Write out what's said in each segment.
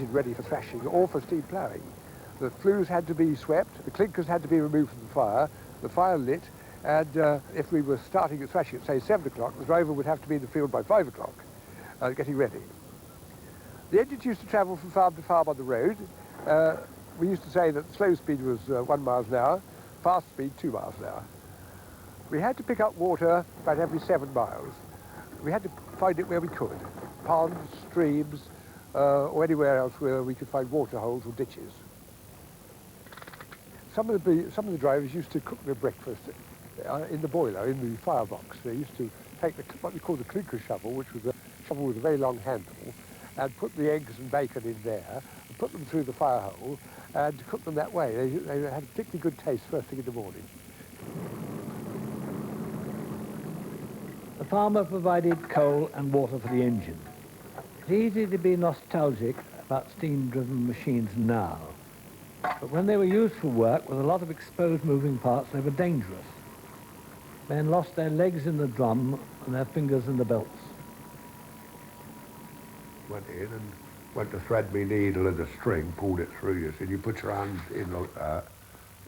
engine ready for thrashing or for steam ploughing. The flues had to be swept, the clinkers had to be removed from the fire lit, and if we were starting at thrashing at, say, 7 o'clock, the driver would have to be in the field by 5 o'clock, getting ready. The engines used to travel from farm to farm on the road. We used to say that slow speed was 1 mile an hour, fast speed 2 miles an hour. We had to pick up water about every 7 miles. We had to find it where we could, ponds, streams, or anywhere else where we could find water holes or ditches. Some of the drivers used to cook their breakfast in the boiler, in the firebox. They used to take what we call the clinker shovel, which was a shovel with a very long handle, and put the eggs and bacon in there, and put them through the fire hole, and cook them that way. They had a particularly good taste first thing in the morning. The farmer provided coal and water for the engine. It's easy to be nostalgic about steam-driven machines now, but when they were used for work with a lot of exposed moving parts, they were dangerous. Men lost their legs in the drum and their fingers in the belts. Went in and went to thread me needle and the string, pulled it through, you see. You put your hand in like that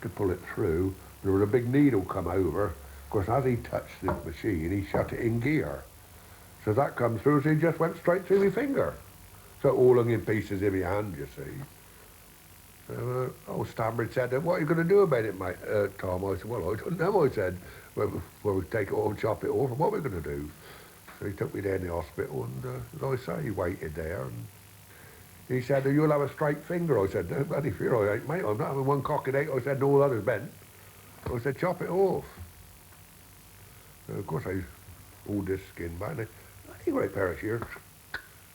to pull it through. There was a big needle come over. Of course, as he touched the machine, he shut it in gear. So that come through, so he just went straight through my finger. So it all hung in pieces in my hand, you see. So, old Stambridge said, what are you going to do about it, mate, Tom? I said, well, I don't know, I said. Well, we take it off and chop it off, and what are we going to do? So he took me there in the hospital, and as I say, he waited there, and he said, you'll have a straight finger. I said, no bloody fear I ain't, mate. I'm not having one cock and eight. I said, and all others bent. I said, chop it off. So of course, I pulled this skin back, and you got a pair of shears.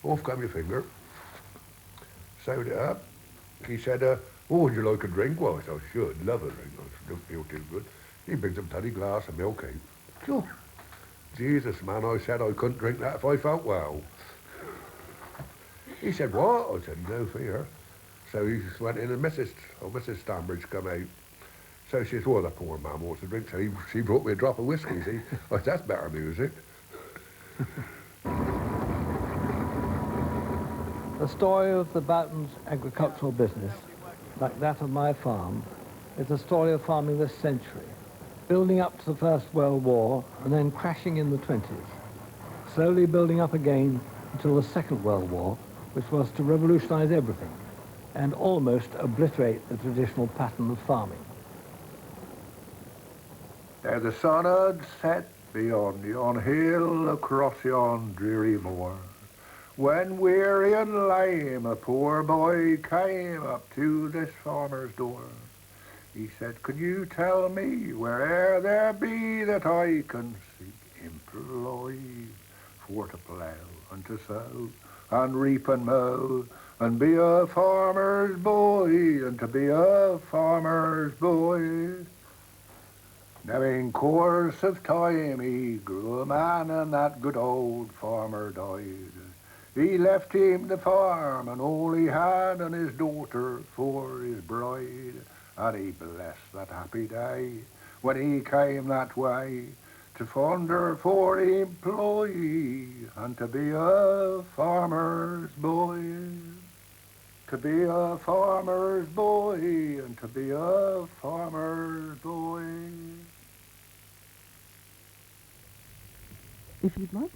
Off come your finger. Sewed it up. He said, would you like a drink? Well, I said, I should, love a drink. I don't feel too good. He brings a bloody glass of milk out. Phew. Jesus, man, I said I couldn't drink that if I felt well. He said, what? I said, no fear. So he went in and Mrs. Stambridge come out. So she said, well, the poor man wants a drink. So she brought me a drop of whiskey, see? I said, that's better music. The story of the Boughton's agricultural business, like that of my farm, is the story of farming this century, building up to the First World War and then crashing in the 20s, slowly building up again until the Second World War, which was to revolutionize everything and almost obliterate the traditional pattern of farming. There the sun had set beyond yon hill across yon dreary moor, when weary and lame a poor boy came up to this farmer's door. He said, could you tell me where'er there be that I can seek employ for to plough and to sow and reap and mow and be a farmer's boy and to be a farmer's boy? Now in course of time he grew a man and that good old farmer died. He left him the farm and all he had and his daughter for his bride. And he blessed that happy day when he came that way to fonder for employee and to be a farmer's boy. To be a farmer's boy and to be a farmer's boy. If you'd like